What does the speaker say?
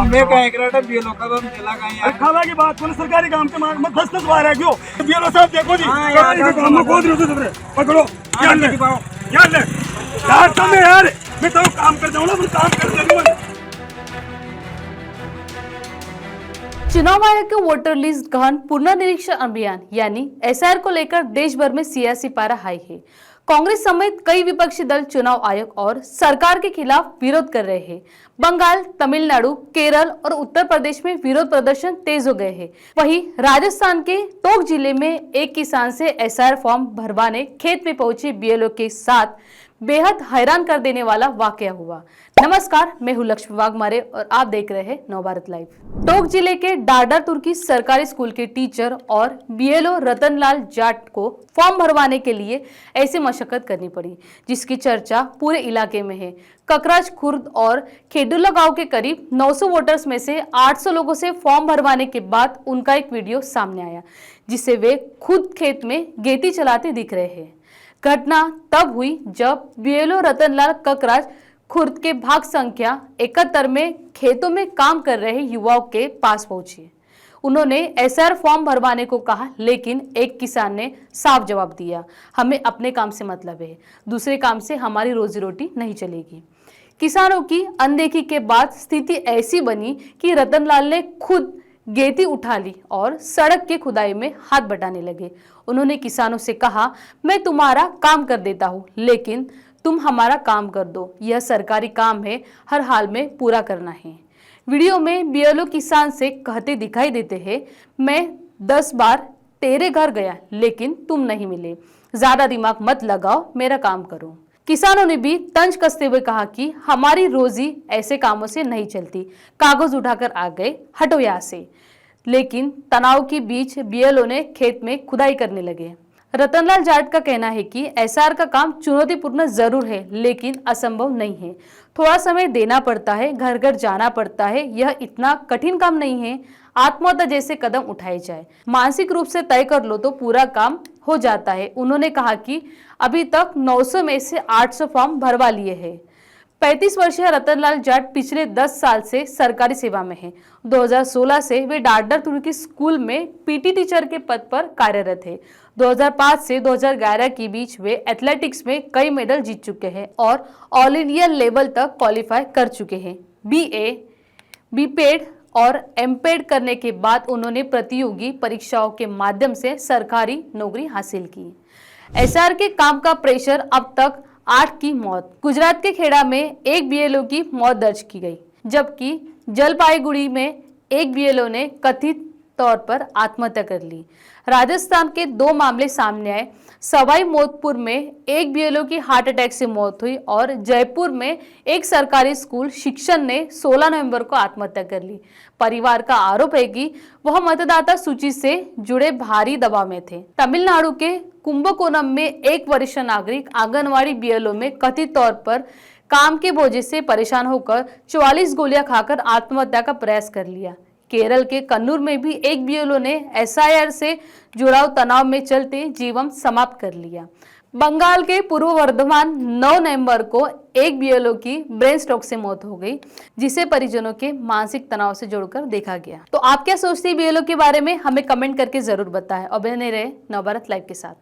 मैं कहीं karate BLO का बम चला गया अरे खाला की बात कौन सरकारी काम के मांग में 10-10 बार है क्यों बीएलओ साहब देखो जी हाँ, सरकारी यार, के काम में खोद रहे हो तुमने पकड़ो हाँ, यार ले दिखाओ। यार ले यार तुम यार मैं तो काम करता हूँ ना तुम काम करते नहीं हो। चुनाव आयोग के वोटर लिस्ट गहन पुनर्निरीक्षण अभियान यानी एसआईआर को लेकर देश भर में सियासी पारा हाई है। कांग्रेस समेत कई विपक्षी दल चुनाव आयोग और सरकार के खिलाफ विरोध कर रहे हैं। बंगाल, तमिलनाडु, केरल और उत्तर प्रदेश में विरोध प्रदर्शन तेज हो गए हैं। वहीं राजस्थान के टोंक जिले में एक किसान से एसआईआर फॉर्म भरवाने खेत में पहुंचे बीएलओ के साथ बेहद हैरान कर देने वाला वाकया हुआ। नमस्कार, मैं हूं लक्ष्मी वाघमारे और आप देख रहे हैं नवभारत लाइव। टोंक जिले के डाडर तुर्की सरकारी स्कूल के टीचर और बीएलओ रतनलाल जाट को फॉर्म भरवाने के लिए ऐसी मशक्कत करनी पड़ी, जिसकी चर्चा पूरे इलाके में है। ककराज खुर्द और खेडुल्ला गांव के करीब 900 वोटर्स में से 800 लोगों से फॉर्म भरवाने के बाद उनका एक वीडियो सामने आया, जिसे वे खुद खेत में गेती चलाते दिख रहे हैं। घटना तब हुई जब बीएलओ रतनलाल ककराज खुर्द के भाग संख्या 71 में खेतों में काम कर रहे युवाओं के पास पहुंचे। उन्होंने एसआईआर फॉर्म भरवाने को कहा, लेकिन एक किसान ने साफ जवाब दिया, हमें अपने काम से मतलब है, दूसरे काम से हमारी रोजी रोटी नहीं चलेगी। किसानों की अनदेखी के बाद स्थिति ऐसी बनी कि रतनलाल ने खुद गेती उठा ली और सड़क के खुदाई में हाथ बटाने लगे। उन्होंने किसानों से कहा, मैं तुम्हारा काम कर देता हूँ, लेकिन तुम हमारा काम कर दो, यह सरकारी काम है, हर हाल में पूरा करना है। वीडियो में बीएलओ किसान से कहते दिखाई देते हैं, मैं 10 बार तेरे घर गया लेकिन तुम नहीं मिले, ज्यादा दिमाग मत लगाओ, मेरा काम करो। किसानों ने भी तंज कसते हुए कहा कि हमारी रोजी ऐसे कामों से नहीं चलती, कागज उठाकर आ गए, हटो यहाँ से। लेकिन तनाव के बीच बीएलओ ने खेत में खुदाई करने लगे। रतनलाल जाट का कहना है कि एसआईआर का काम चुनौतीपूर्ण जरूर है, लेकिन असंभव नहीं है। थोड़ा समय देना पड़ता है, घर घर जाना पड़ता है, यह इतना कठिन काम नहीं है। आत्महत्या जैसे कदम उठाए जाए, मानसिक रूप से तय कर लो तो पूरा काम हो जाता है। उन्होंने कहा कि अभी तक 900 में से 800 फॉर्म भरवा लिए हैं। 35 वर्षीय रतनलाल जाट पिछले 10 साल से सरकारी सेवा में हैं। 2016 से वे डाडर तुर्की स्कूल में पीटी टीचर के पद पर कार्यरत है। 2005 से 2011 के बीच वे एथलेटिक्स में कई मेडल जीत चुके हैं और ऑल इंडिया लेवल तक क्वालिफाई कर चुके हैं। बीए, बीपेड और एमपेड करने के बाद उन्होंने प्रतियोगी परीक्षाओं के माध्यम से सरकारी नौकरी हासिल की। एसआईआर के काम का प्रेशर, अब तक 8 की मौत। गुजरात के खेड़ा में एक बीएलओ की मौत दर्ज की गई, जबकि जलपाईगुड़ी में एक बीएलओ ने कथित तौर पर आत्महत्या कर ली। राजस्थान के 2 मामले सामने आए। सवाई माधोपुर में एक बीएलओ की हार्ट अटैक से मौत हुई और जयपुर में एक सरकारी स्कूल शिक्षक ने 16 नवंबर को आत्महत्या कर ली। परिवार का आरोप है कि वह मतदाता सूची से जुड़े भारी दबाव में थे। तमिलनाडु के कुंभकोणम में एक वरिष्ठ नागरिक आंगनवाड़ी बीएलओ में कथित तौर पर काम के बोझे से परेशान होकर 44 गोलियां खाकर आत्महत्या का प्रयास कर लिया। केरल के कन्नूर में भी एक बीएलओ ने एसआईआर से जुड़ाव तनाव में चलते जीवन समाप्त कर लिया। बंगाल के पूर्व वर्धमान 9 नवंबर को एक बीएलओ की ब्रेन स्ट्रोक से मौत हो गई, जिसे परिजनों के मानसिक तनाव से जोड़कर देखा गया। तो आप क्या सोचते हैं बीएलओ के बारे में, हमें कमेंट करके जरूर बताएं और बने रहे नवभारत लाइव के साथ।